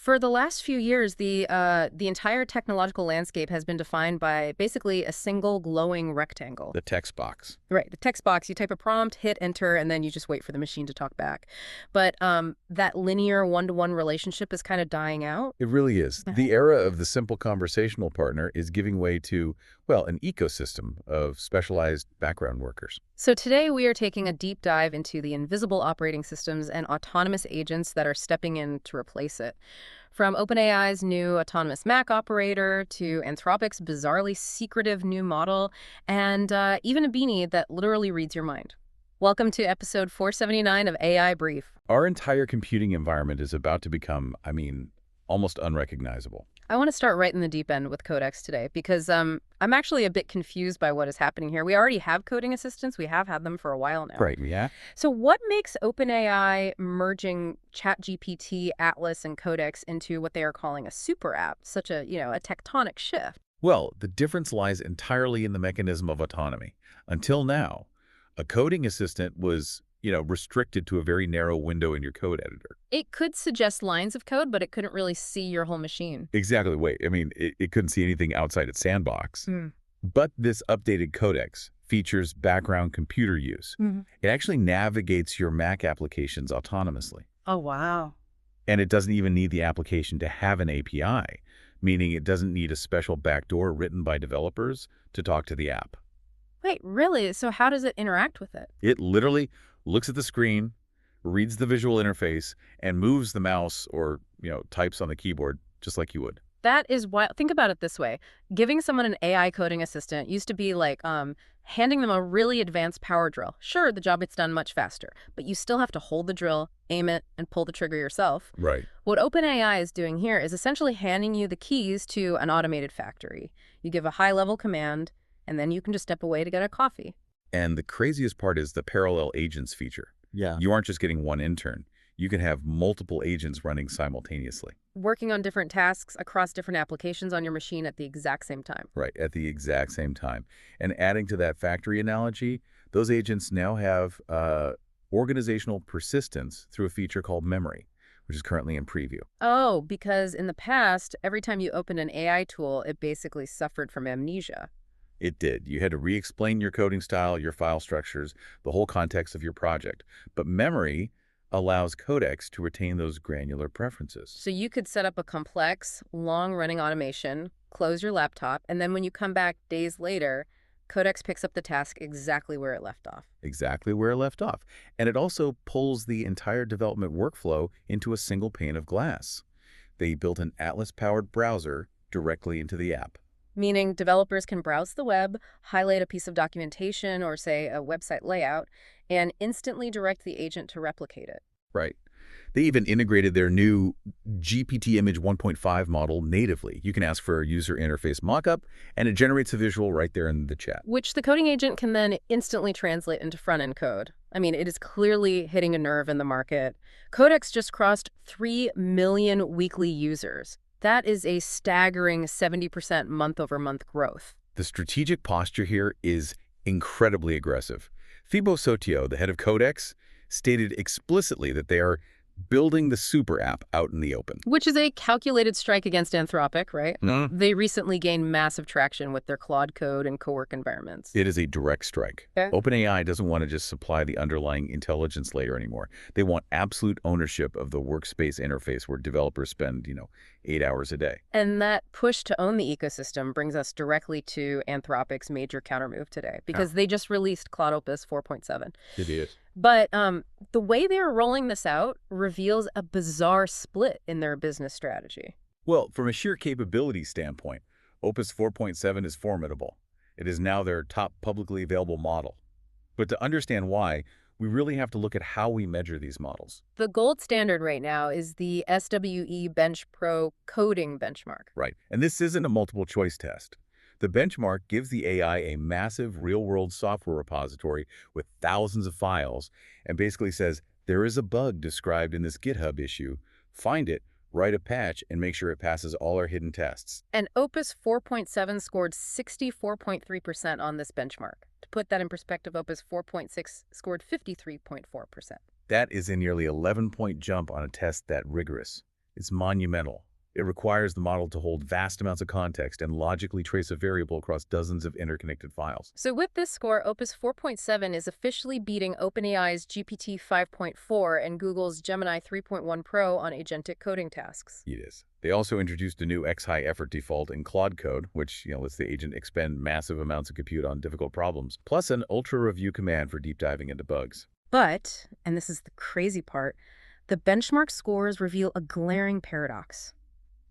For the last few years, the entire technological landscape has been defined by basically a single glowing rectangle. The text box. Right, the text box, you type a prompt, hit enter, and then you just wait for the machine to talk back. But that linear one-to-one relationship is kind of dying out. It really is. The era of the simple conversational partner is giving way to, well, an ecosystem of specialized background workers. So today we are taking a deep dive into the invisible operating systems and autonomous agents that are stepping in to replace it. From OpenAI's new autonomous Mac operator to Anthropic's bizarrely secretive new model, and even a beanie that literally reads your mind. Welcome to episode 479 of AI Brief. Our entire computing environment is about to become, almost unrecognizable. I want to start right in the deep end with Codex today because I'm actually a bit confused by what is happening here. We already have coding assistants. We have had them for a while now. Right, yeah. So what makes OpenAI merging ChatGPT, Atlas, and Codex into what they are calling a Superapp such a tectonic shift? Well, the difference lies entirely in the mechanism of autonomy. Until now, a coding assistant was, restricted to a very narrow window in your code editor. It could suggest lines of code, but it couldn't really see your whole machine. Exactly. Wait, it couldn't see anything outside its sandbox. Mm. But this updated Codex features background computer use. Mm-hmm. It actually navigates your Mac applications autonomously. Oh, wow. And it doesn't even need the application to have an API, meaning it doesn't need a special backdoor written by developers to talk to the app. Wait, really? So how does it interact with it? It literally looks at the screen, reads the visual interface, and moves the mouse or, types on the keyboard just like you would. That is wild. Think about it this way. Giving someone an AI coding assistant used to be like handing them a really advanced power drill. Sure, the job gets done much faster, but you still have to hold the drill, aim it, and pull the trigger yourself. Right. What OpenAI is doing here is essentially handing you the keys to an automated factory. You give a high-level command, and then you can just step away to get a coffee. And the craziest part is the parallel agents feature. Yeah. You aren't just getting one intern. You can have multiple agents running simultaneously. Working on different tasks across different applications on your machine at the exact same time. Right, at the exact same time. And adding to that factory analogy, those agents now have organizational persistence through a feature called memory, which is currently in preview. Oh, because in the past, every time you opened an AI tool, it basically suffered from amnesia. It did. You had to re-explain your coding style, your file structures, the whole context of your project. But memory allows Codex to retain those granular preferences. So you could set up a complex, long-running automation, close your laptop, and then when you come back days later, Codex picks up the task exactly where it left off. Exactly where it left off. And it also pulls the entire development workflow into a single pane of glass. They built an Atlas-powered browser directly into the app. Meaning developers can browse the web, highlight a piece of documentation or, say, a website layout, and instantly direct the agent to replicate it. Right. They even integrated their new GPT Image 1.5 model natively. You can ask for a user interface mockup, and it generates a visual right there in the chat. Which the coding agent can then instantly translate into front-end code. It is clearly hitting a nerve in the market. Codex just crossed 3 million weekly users. That is a staggering 70% month-over-month growth. The strategic posture here is incredibly aggressive. Thibaut Sotiot, the head of Codex, stated explicitly that they are building the Superapp out in the open. Which is a calculated strike against Anthropic, right? Mm-hmm. They recently gained massive traction with their Claude code and co-work environments. It is a direct strike. Okay. OpenAI doesn't want to just supply the underlying intelligence layer anymore. They want absolute ownership of the workspace interface where developers spend, 8 hours a day. And that push to own the ecosystem brings us directly to Anthropic's major countermove today, because they just released Claude Opus 4.7. It is. But the way they are rolling this out reveals a bizarre split in their business strategy. Well, from a sheer capability standpoint, Opus 4.7 is formidable. It is now their top publicly available model. But to understand why, we really have to look at how we measure these models. The gold standard right now is the SWE Bench Pro coding benchmark. Right. And this isn't a multiple choice test. The benchmark gives the AI a massive real-world software repository with thousands of files and basically says, there is a bug described in this GitHub issue. Find it, write a patch, and make sure it passes all our hidden tests. And Opus 4.7 scored 64.3% on this benchmark. To put that in perspective, Opus 4.6 scored 53.4%. That is a nearly 11-point jump on a test that rigorous. It's monumental. It requires the model to hold vast amounts of context and logically trace a variable across dozens of interconnected files. So with this score, Opus 4.7 is officially beating OpenAI's GPT 5.4 and Google's Gemini 3.1 Pro on agentic coding tasks. It is. They also introduced a new X-high effort default in Claude code, which lets the agent expend massive amounts of compute on difficult problems, plus an ultra review command for deep diving into bugs. But, and this is the crazy part, the benchmark scores reveal a glaring paradox.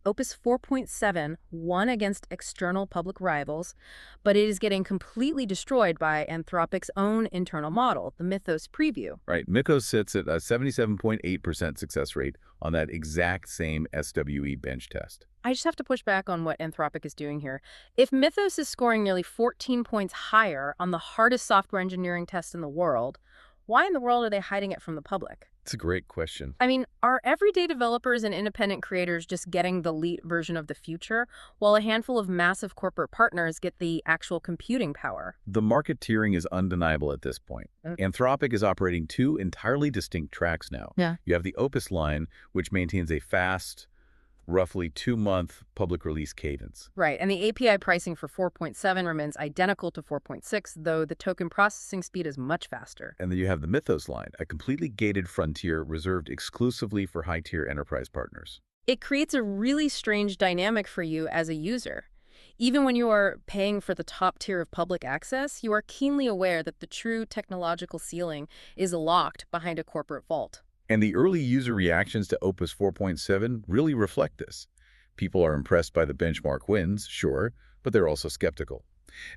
Opus 4.7 won against external public rivals, but it is getting completely destroyed by Anthropic's own internal model, the Mythos preview. Right, Mythos sits at a 77.8% success rate on that exact same SWE bench test. I just have to push back on what Anthropic is doing here. If Mythos is scoring nearly 14 points higher on the hardest software engineering test in the world, why in the world are they hiding it from the public? It's a great question. I mean, are everyday developers and independent creators just getting the elite version of the future, while a handful of massive corporate partners get the actual computing power? The market tiering is undeniable at this point. Anthropic is operating two entirely distinct tracks now. Yeah. You have the Opus line, which maintains a fast, roughly 2-month public release cadence. Right, and the API pricing for 4.7 remains identical to 4.6, though the token processing speed is much faster. And then you have the Mythos line, a completely gated frontier reserved exclusively for high-tier enterprise partners. It creates a really strange dynamic for you as a user. Even when you are paying for the top tier of public access, you are keenly aware that the true technological ceiling is locked behind a corporate vault. And the early user reactions to Opus 4.7 really reflect this. People are impressed by the benchmark wins, sure, but they're also skeptical,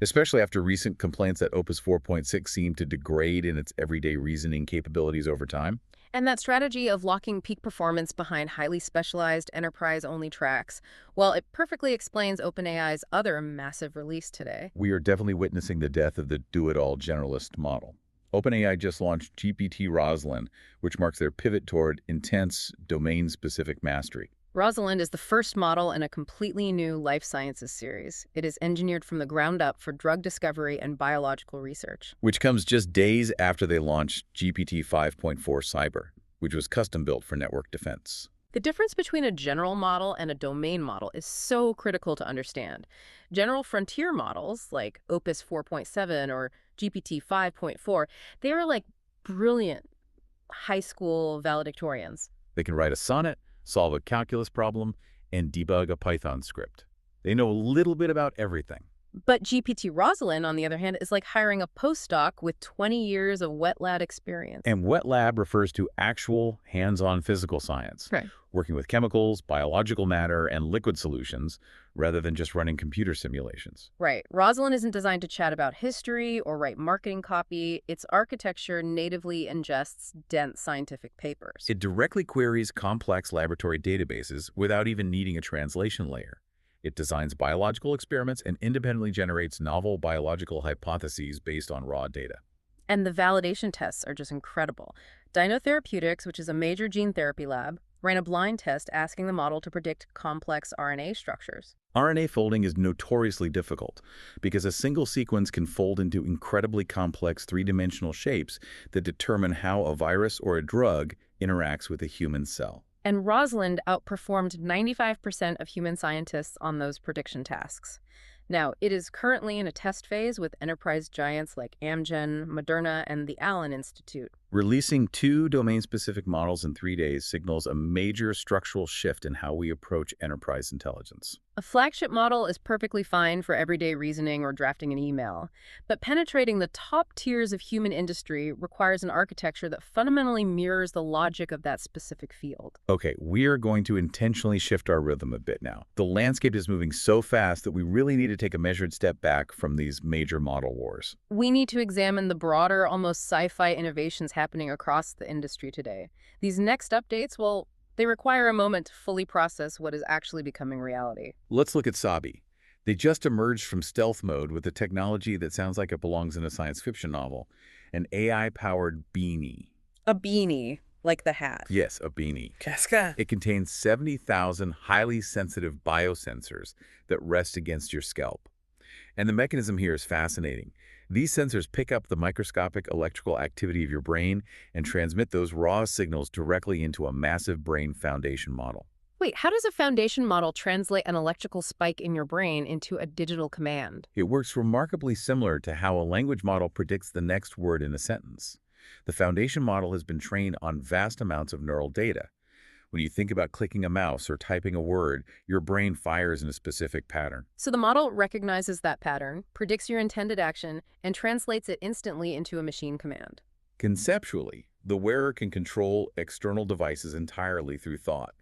especially after recent complaints that Opus 4.6 seemed to degrade in its everyday reasoning capabilities over time. And that strategy of locking peak performance behind highly specialized enterprise-only tracks, well, it perfectly explains OpenAI's other massive release today. We are definitely witnessing the death of the do-it-all generalist model. OpenAI just launched GPT Rosalind, which marks their pivot toward intense, domain-specific mastery. Rosalind is the first model in a completely new life sciences series. It is engineered from the ground up for drug discovery and biological research. Which comes just days after they launched GPT 5.4 Cyber, which was custom-built for network defense. The difference between a general model and a domain model is so critical to understand. General frontier models, like Opus 4.7 or GPT 5.4, they are like brilliant high school valedictorians. They can write a sonnet, solve a calculus problem, and debug a Python script. They know a little bit about everything. But GPT Rosalind, on the other hand, is like hiring a postdoc with 20 years of wet lab experience. And wet lab refers to actual hands-on physical science, Right. working with chemicals, biological matter, and liquid solutions, rather than just running computer simulations. Right. Rosalind isn't designed to chat about history or write marketing copy. Its architecture natively ingests dense scientific papers. It directly queries complex laboratory databases without even needing a translation layer. It designs biological experiments and independently generates novel biological hypotheses based on raw data. And the validation tests are just incredible. Dino Therapeutics, which is a major gene therapy lab, ran a blind test asking the model to predict complex RNA structures. RNA folding is notoriously difficult because a single sequence can fold into incredibly complex three-dimensional shapes that determine how a virus or a drug interacts with a human cell. And Rosalind outperformed 95% of human scientists on those prediction tasks. Now, it is currently in a test phase with enterprise giants like Amgen, Moderna, and the Allen Institute. Releasing 2 domain-specific models in 3 days signals a major structural shift in how we approach enterprise intelligence. A flagship model is perfectly fine for everyday reasoning or drafting an email, but penetrating the top tiers of human industry requires an architecture that fundamentally mirrors the logic of that specific field. Okay, we are going to intentionally shift our rhythm a bit now. The landscape is moving so fast that we really need to take a measured step back from these major model wars. We need to examine the broader, almost sci-fi innovations happening across the industry today. These next updates, well, they require a moment to fully process what is actually becoming reality. Let's look at Sabi. They just emerged from stealth mode with a technology that sounds like it belongs in a science fiction novel, an AI-powered beanie. A beanie, like the hat. Yes, a beanie. Casca. It contains 70,000 highly sensitive biosensors that rest against your scalp. And the mechanism here is fascinating. These sensors pick up the microscopic electrical activity of your brain and transmit those raw signals directly into a massive brain foundation model. Wait, how does a foundation model translate an electrical spike in your brain into a digital command? It works remarkably similar to how a language model predicts the next word in a sentence. The foundation model has been trained on vast amounts of neural data. When you think about clicking a mouse or typing a word, your brain fires in a specific pattern. So the model recognizes that pattern, predicts your intended action, and translates it instantly into a machine command. Conceptually, the wearer can control external devices entirely through thought,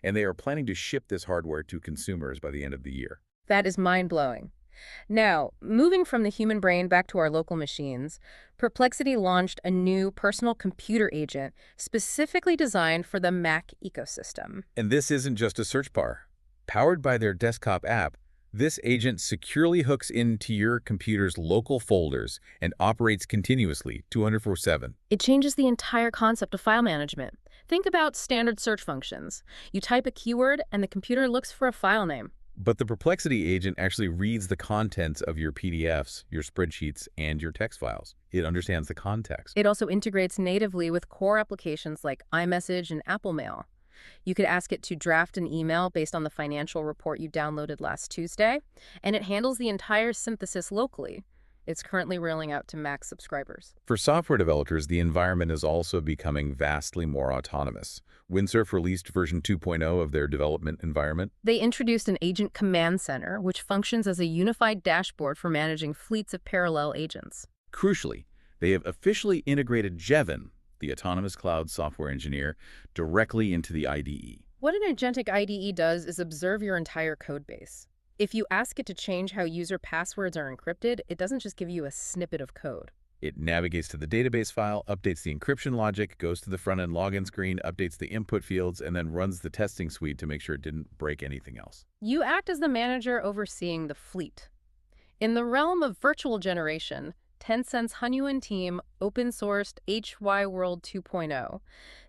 and they are planning to ship this hardware to consumers by the end of the year. That is mind-blowing. Now, moving from the human brain back to our local machines, Perplexity launched a new personal computer agent specifically designed for the Mac ecosystem. And this isn't just a search bar. Powered by their desktop app, this agent securely hooks into your computer's local folders and operates continuously 24/7. It changes the entire concept of file management. Think about standard search functions. You type a keyword and the computer looks for a file name. But the Perplexity agent actually reads the contents of your PDFs, your spreadsheets, and your text files. It understands the context. It also integrates natively with core applications like iMessage and Apple Mail. You could ask it to draft an email based on the financial report you downloaded last Tuesday, and it handles the entire synthesis locally. It's currently rolling out to Mac subscribers. For software developers, the environment is also becoming vastly more autonomous. Windsurf released version 2.0 of their development environment. They introduced an agent command center, which functions as a unified dashboard for managing fleets of parallel agents. Crucially, they have officially integrated Jevon, the autonomous cloud software engineer, directly into the IDE. What an agentic IDE does is observe your entire code base. If you ask it to change how user passwords are encrypted, it doesn't just give you a snippet of code. It navigates to the database file, updates the encryption logic, goes to the front-end login screen, updates the input fields, and then runs the testing suite to make sure it didn't break anything else. You act as the manager overseeing the fleet. In the realm of virtual generation, Tencent's Hunyuan team open-sourced HY World 2.0.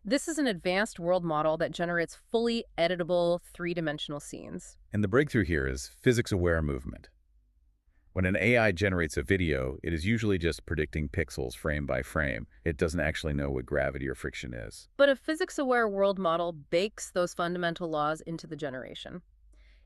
This is an advanced world model that generates fully editable three-dimensional scenes. And the breakthrough here is physics-aware movement. When an AI generates a video, it is usually just predicting pixels frame by frame. It doesn't actually know what gravity or friction is. But a physics-aware world model bakes those fundamental laws into the generation.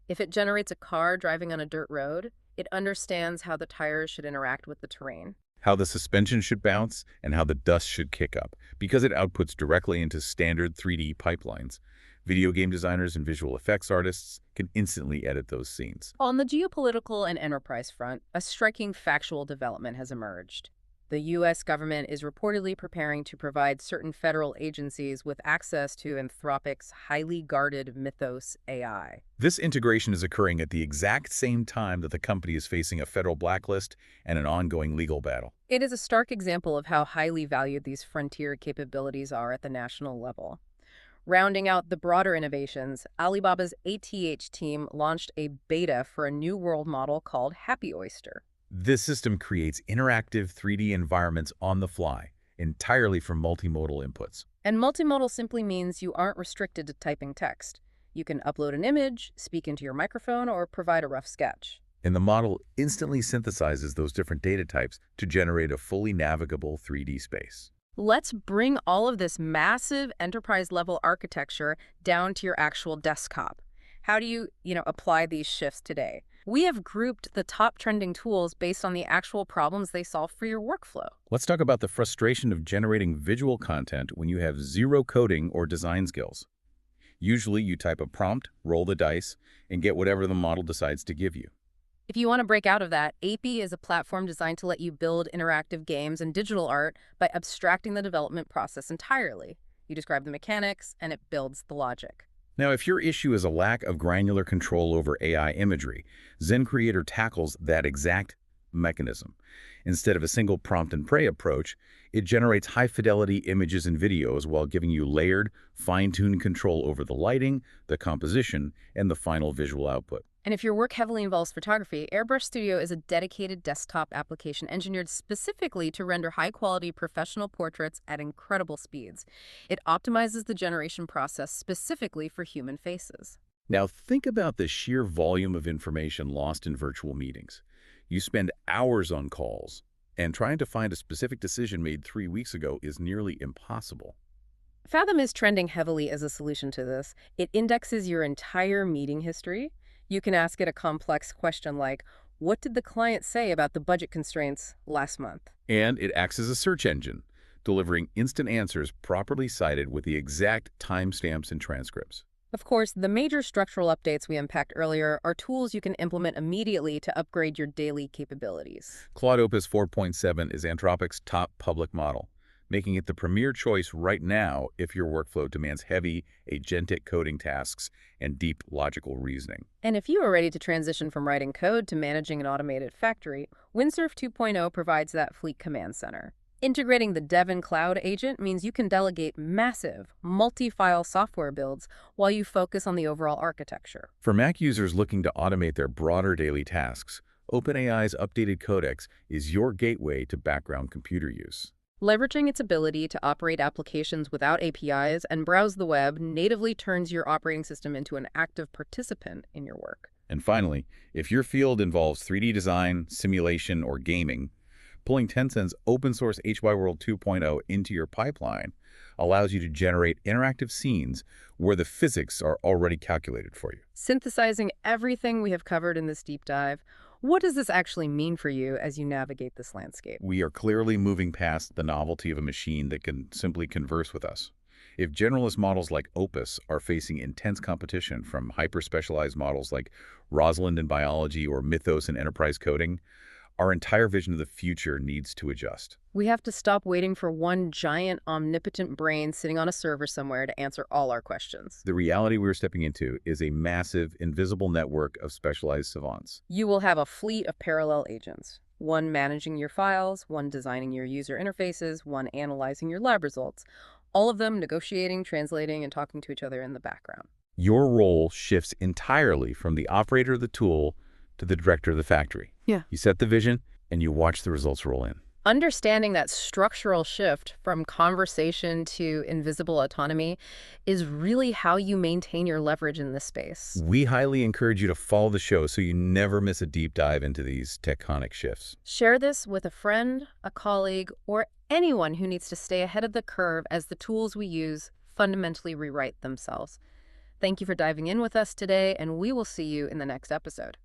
If it generates a car driving on a dirt road, it understands how the tires should interact with the terrain, How the suspension should bounce, and how the dust should kick up, because it outputs directly into standard 3D pipelines. Video game designers and visual effects artists can instantly edit those scenes. On the geopolitical and enterprise front, a striking factual development has emerged. The U.S. government is reportedly preparing to provide certain federal agencies with access to Anthropic's highly guarded Mythos AI. This integration is occurring at the exact same time that the company is facing a federal blacklist and an ongoing legal battle. It is a stark example of how highly valued these frontier capabilities are at the national level. Rounding out the broader innovations, Alibaba's ATH team launched a beta for a new world model called Happy Oyster. This system creates interactive 3D environments on the fly, entirely from multimodal inputs. And multimodal simply means you aren't restricted to typing text. You can upload an image, speak into your microphone, or provide a rough sketch. And the model instantly synthesizes those different data types to generate a fully navigable 3D space. Let's bring all of this massive enterprise-level architecture down to your actual desktop. How do you apply these shifts today? We have grouped the top trending tools based on the actual problems they solve for your workflow. Let's talk about the frustration of generating visual content when you have zero coding or design skills. Usually, you type a prompt, roll the dice, and get whatever the model decides to give you. If you want to break out of that, Apy is a platform designed to let you build interactive games and digital art by abstracting the development process entirely. You describe the mechanics, and it builds the logic. Now, if your issue is a lack of granular control over AI imagery, Zen Creator tackles that exact mechanism. Instead of a single prompt and pray approach, it generates high-fidelity images and videos while giving you layered, fine-tuned control over the lighting, the composition, and the final visual output. And if your work heavily involves photography, Airbrush Studio is a dedicated desktop application engineered specifically to render high-quality professional portraits at incredible speeds. It optimizes the generation process specifically for human faces. Now, think about the sheer volume of information lost in virtual meetings. You spend hours on calls, and trying to find a specific decision made 3 weeks ago is nearly impossible. Fathom is trending heavily as a solution to this. It indexes your entire meeting history. You can ask it a complex question like, what did the client say about the budget constraints last month? And it acts as a search engine, delivering instant answers properly cited with the exact timestamps and transcripts. Of course, the major structural updates we unpacked earlier are tools you can implement immediately to upgrade your daily capabilities. Claude Opus 4.7 is Anthropic's top public model, making it the premier choice right now if your workflow demands heavy, agentic coding tasks and deep logical reasoning. And if you are ready to transition from writing code to managing an automated factory, Windsurf 2.0 provides that fleet command center. Integrating the Devon Cloud agent means you can delegate massive, multi-file software builds while you focus on the overall architecture. For Mac users looking to automate their broader daily tasks, OpenAI's updated Codex is your gateway to background computer use. Leveraging its ability to operate applications without APIs and browse the web natively turns your operating system into an active participant in your work. And finally, if your field involves 3D design, simulation, or gaming, pulling Tencent's open-source HYWorld 2.0 into your pipeline allows you to generate interactive scenes where the physics are already calculated for you. Synthesizing everything we have covered in this deep dive, what does this actually mean for you as you navigate this landscape? We are clearly moving past the novelty of a machine that can simply converse with us. If generalist models like Opus are facing intense competition from hyper-specialized models like Rosalind in biology or Mythos in enterprise coding, our entire vision of the future needs to adjust. We have to stop waiting for one giant, omnipotent brain sitting on a server somewhere to answer all our questions. The reality we're stepping into is a massive, invisible network of specialized savants. You will have a fleet of parallel agents, one managing your files, one designing your user interfaces, one analyzing your lab results, all of them negotiating, translating, and talking to each other in the background. Your role shifts entirely from the operator of the tool to the director of the factory. Yeah. You set the vision, and you watch the results roll in. Understanding that structural shift from conversation to invisible autonomy is really how you maintain your leverage in this space. We highly encourage you to follow the show so you never miss a deep dive into these tectonic shifts. Share this with a friend, a colleague, or anyone who needs to stay ahead of the curve as the tools we use fundamentally rewrite themselves. Thank you for diving in with us today, and we will see you in the next episode.